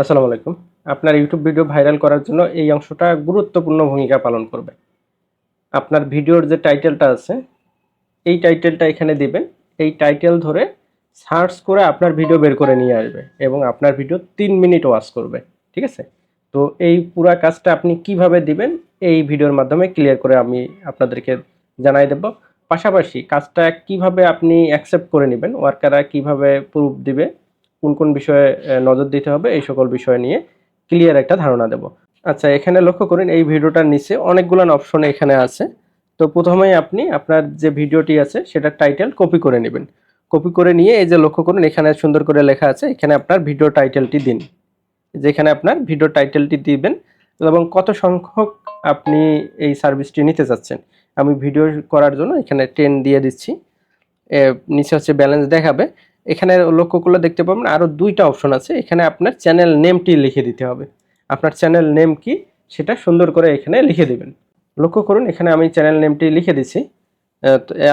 আসসালামু আলাইকুম। আপনার ইউটিউব ভিডিও ভাইরাল করার জন্য এই অংশটা গুরুত্বপূর্ণ ভূমিকা পালন করবে। আপনার ভিডিওর যে টাইটেলটা আছে, এই টাইটেলটা এখানে দিবেন। এই টাইটেল ধরে সার্চ করে আপনার ভিডিও বের করে নিয়ে আসবে এবং আপনার ভিডিও ৩ মিনিট ওয়াচ করবে। ঠিক আছে? তো এই পুরা কাজটা আপনি কিভাবে দিবেন, এই ভিডিওর মাধ্যমে ক্লিয়ার করে আমি আপনাদেরকে জানাই দেব। পাশাপাশি কাজটা কিভাবে আপনি অ্যাকসেপ্ট করে নিবেন, ওয়ার্কাররা কিভাবে প্রুফ দিবে, কোন বিষয়ে নজর দিতে হবে, এই সকল বিষয় নিয়ে ক্লিয়ার একটা ধারণা দেব। আচ্ছা, এখানে লক্ষ্য করুন এই ভিডিওটার নিচে অনেকগুলো অপশন এখানে আছে। তো প্রথমেই আপনি আপনার যে ভিডিওটি আছে সেটার টাইটেল কপি করে নেবেন। কপি করে নিয়ে এই যে লক্ষ্য করুন এখানে সুন্দর করে লেখা আছে, এখানে আপনার ভিডিও টাইটেলটি দিন। যেখানে আপনার ভিডিও টাইটেলটি দিবেন এবং কত সংখ্যক আপনি এই সার্ভিসটি নিতে চাচ্ছেন। আমি ভিডিও করার জন্য এখানে 10 দিয়ে দিচ্ছি। নিচে হচ্ছে ব্যালেন্স দেখাবে। এখানে লক্ষ্য করলে দেখতে পাবেন আরও 2টা অপশন আছে। এখানে আপনার চ্যানেল নেমটি লিখে দিতে হবে। আপনার চ্যানেল নেম কি সেটা সুন্দর করে এখানে লিখে দিবেন। লক্ষ্য করুন এখানে আমি চ্যানেল নেমটি লিখে দিচ্ছি।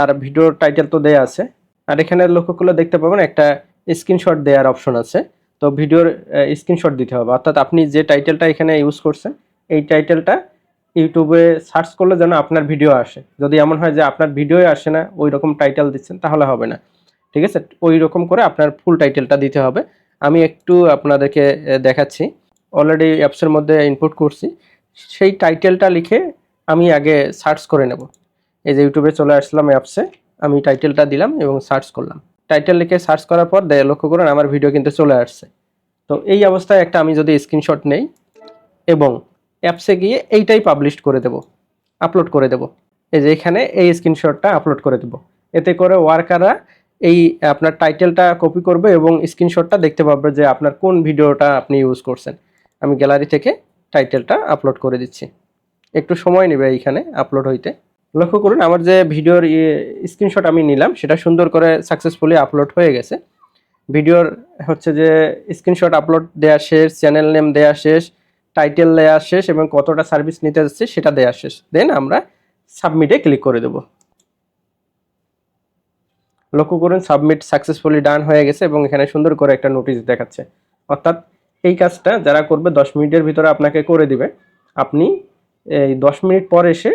আর ভিডিওর টাইটেল তো দেয়া আছে। আর এখানে লক্ষ্য করলে দেখতে পাবেন একটা স্ক্রিনশট দেওয়ার অপশন আছে। তো ভিডিওর স্ক্রিনশট দিতে হবে, অর্থাৎ আপনি যে টাইটেলটা এখানে ইউজ করছেন এই টাইটেলটা ইউটিউবে সার্চ করলে যেন আপনার ভিডিও আসে। যদি এমন হয় যে আপনার ভিডিওই আসে না, ওই রকম টাইটেল দিচ্ছেন, তাহলে হবে না। ঠিক আছে? ওই রকম করে আপনার ফুল টাইটেলটা দিতে হবে। আমি একটু আপনাদেরকে দেখাচ্ছি। অলরেডি অ্যাপসের মধ্যে ইনপুট করছি। সেই টাইটেলটা লিখে আমি আগে সার্চ করে নেব। এই যে ইউটিউবে চলে আসলাম অ্যাপসে, আমি টাইটেলটা দিলাম এবং সার্চ করলাম। টাইটেল লিখে সার্চ করার পর লক্ষ্য করুন আমার ভিডিও কিন্তু চলে আসছে। তো এই অবস্থায় একটা আমি যদি স্ক্রিনশট নেই এবং অ্যাপসে গিয়ে এইটাই পাবলিশ করে দেব, আপলোড করে দেব। এই যে এখানে এই স্ক্রিনশটটা আপলোড করে দেব। এতে করে ওয়ার্কাররা এই আপনার টাইটেলটা কপি করবে এবং স্ক্রিনশটটা দেখতে পাবে যে আপনার কোন ভিডিওটা আপনি ইউজ করছেন। আমি গ্যালারি থেকে টাইটেলটা আপলোড করে দিচ্ছি। একটু সময় নেবে এইখানে আপলোড হইতে। লক্ষ্য করুন আমার যে ভিডিওর স্ক্রিনশট আমি নিলাম সেটা সুন্দর করে সাকসেসফুলি আপলোড হয়ে গেছে। ভিডিওর হচ্ছে যে স্ক্রিনশট আপলোড দেওয়া শেষ, চ্যানেল নেম দেওয়া শেষ, টাইটেল দেওয়া শেষ এবং কতটা সার্ভিস নিতে যাচ্ছে সেটা দেওয়া শেষ। দেন আমরা সাবমিটে ক্লিক করে দেব। লক্ষ্য করুন সাবমিট সাকসেসফুলি ডান হয়ে গেছে এবং এখানে সুন্দর করে একটা নোটিশ দেখাচ্ছে। অর্থাৎ এই কাজটা যারা করবে 10 মিনিটের ভিতরে আপনাকে করে দিবে। আপনি এই 10 মিনিট পর এসে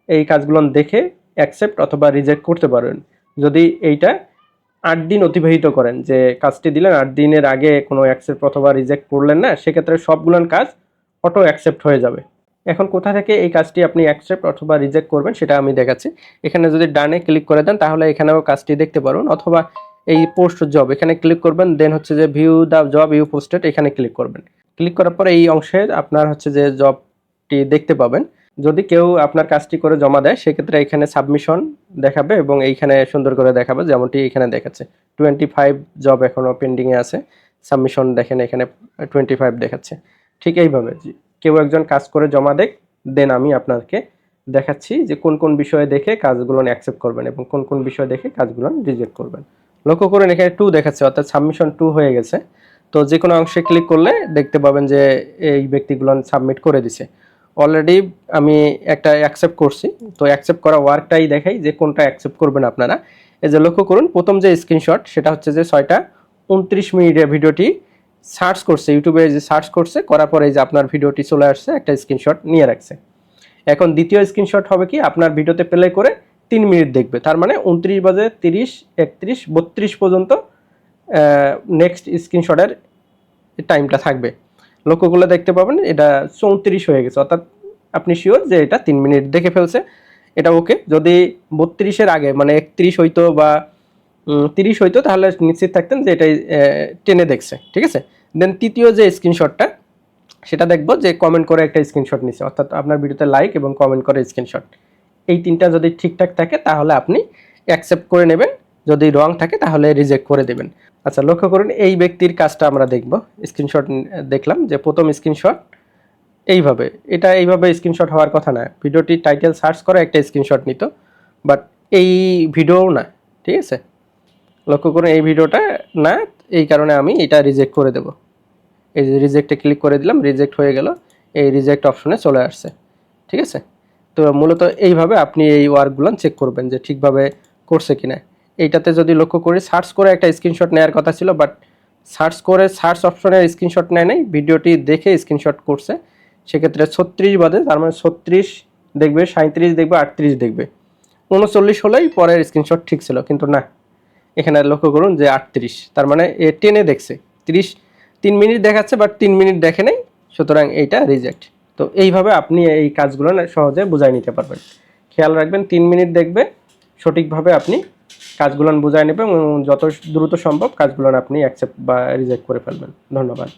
এই কাজগুলো দেখে অ্যাকসেপ্ট অথবা রিজেক্ট করতে পারবেন। যদি এইটা 8 দিন অতিবাহিত করেন, যে কাজটি দিলেন 8 দিনের আগে কোনো অ্যাকসেপ্ট অথবা রিজেক্ট করলেন না, সেক্ষেত্রে সবগুলোর কাজ অটো অ্যাকসেপ্ট হয়ে যাবে। এখন কোথা থেকে এই কাজটি আপনি অ্যাকসেপ্ট অথবা রিজেক্ট করবেন সেটা আমি দেখাচ্ছি। এখানে যদি ডানে ক্লিক করে দেন তাহলে এখানেও কাজটি দেখতে পারবেন, অথবা এই পোস্ট জব এখানে ক্লিক করবেন, দেন হচ্ছে যে view the job you posted এখানে ক্লিক করবেন। ক্লিক করার পরে এই অংশে আপনার হচ্ছে যে জবটি দেখতে পাবেন। যদি কেউ আপনার কাজটি করে জমা দেয় সেক্ষেত্রে এখানে সাবমিশন দেখাবে এবং এইখানে সুন্দর করে দেখাবে যেমনটি এখানে দেখাচ্ছে 25 জব এখনো পেন্ডিংয়ে আছে। সাবমিশন দেখেন এখানে 25 দেখাচ্ছে। ঠিক এইভাবে কেউ একজন কাজ করে জমা দেখ, দেন আমি আপনাকে দেখাচ্ছি যে কোন বিষয়ে দেখে কাজগুলো অ্যাকসেপ্ট করবেন এবং কোন বিষয় দেখে কাজগুলো রিজেক্ট করবেন। লক্ষ্য করেন এখানে 2 দেখাচ্ছে, অর্থাৎ সাবমিশন 2 হয়ে গেছে। তো যে কোনো অংশে ক্লিক করলে দেখতে পাবেন যে এই ব্যক্তিগুলো সাবমিট করে দিছে। অলরেডি আমি একটা অ্যাকসেপ্ট করছি। তো অ্যাকসেপ্ট করা ওয়ার্কটাই দেখাই যে কোনটা অ্যাকসেপ্ট করবেন আপনারা। এই যে লক্ষ্য করুন প্রথম যে স্ক্রিনশট সেটা হচ্ছে যে 6টা 29 মিনিটের ভিডিওটি সার্চ করছে, ইউটিউবে যে সার্চ করছে, করার পরে এই যে আপনার ভিডিওটি চলে আসছে, একটা স্ক্রিনশট নিয়ে রাখছে। এখন দ্বিতীয় স্ক্রিনশট হবে কি আপনার ভিডিওতে প্লে করে 3 মিনিট দেখবে, তার মানে 29 বাজে 30, 31, 32 পর্যন্ত নেক্সট স্ক্রিনশটের টাইমটা থাকবে। লক্ষ্য করলে দেখতে পাবেন এটা 34 হয়ে গেছে, অর্থাৎ আপনি শিওর যে এটা 3 মিনিট দেখে ফেলছে। এটা ওকে। যদি 32-এর আগে মানে 31 হইতো বা 30 হইতো তাহলে নিশ্চিত থাকতেন যে এটাই টেনে দেখছে। ঠিক আছে? দেন তৃতীয় যে স্ক্রিনশটটা সেটা দেখবো যে কমেন্ট করে একটা স্ক্রিনশট নিছে, অর্থাৎ আপনার ভিডিওতে লাইক এবং কমেন্ট করে স্ক্রিনশট। এই 3টা যদি ঠিকঠাক থাকে তাহলে আপনি অ্যাকসেপ্ট করে নেবেন, যদি রং থাকে তাহলে রিজেক্ট করে দেবেন। আচ্ছা, লক্ষ্য করুন এই ব্যক্তির কাজটা আমরা দেখব। স্ক্রিনশট দেখলাম যে প্রথম স্ক্রিনশট এইভাবে, এটা এইভাবে স্ক্রিনশট হওয়ার কথা না। ভিডিওটি টাইটেল সার্চ করে একটা স্ক্রিনশট নিত, বাট এই ভিডিও না। ঠিক আছে? লক্ষ্য করুন এই ভিডিওটা না, এই কারণে আমি এটা রিজেক্ট করে দেব। এই যে রিজেক্টে ক্লিক করে দিলাম, রিজেক্ট হয়ে গেল, এই রিজেক্ট অপশনে চলে আসছে। ঠিক আছে? তো মূলত এইভাবে আপনি এই ওয়ার্কগুলো চেক করবেন যে ঠিকভাবে করছে কিনা। এইটাতে যদি লক্ষ্য করি সার্চ করে একটা স্ক্রিনশট নেওয়ার কথা ছিল, বাট সার্চ করে সার্চ অপশনের স্ক্রিনশট নেয় নাই, ভিডিওটি দেখে স্ক্রিনশট করছে, সেক্ষেত্রে 36 বাদে, তার মানে 36 দেখবে, 37 দেখবে, 38 দেখবে, 39 হলেই পরের স্ক্রিনশট ঠিক ছিল, কিন্তু না, এখানে লক্ষ্য করুন যে 38, তার মানে এ টেনে দেখছে, 3 মিনিট দেখাচ্ছে বাট 3 মিনিট দেখে নেই, সুতরাং এইটা রিজেক্ট। তো এইভাবে আপনি এই কাজগুলো সহজে বুঝাই নিতে পারবেন। খেয়াল রাখবেন 3 মিনিট দেখবে, সঠিকভাবে আপনি কাজগুলো বুঝাই নেবেন এবং যত দ্রুত সম্ভব কাজগুলো আপনি অ্যাকসেপ্ট বা রিজেক্ট করে ফেলবেন। ধন্যবাদ।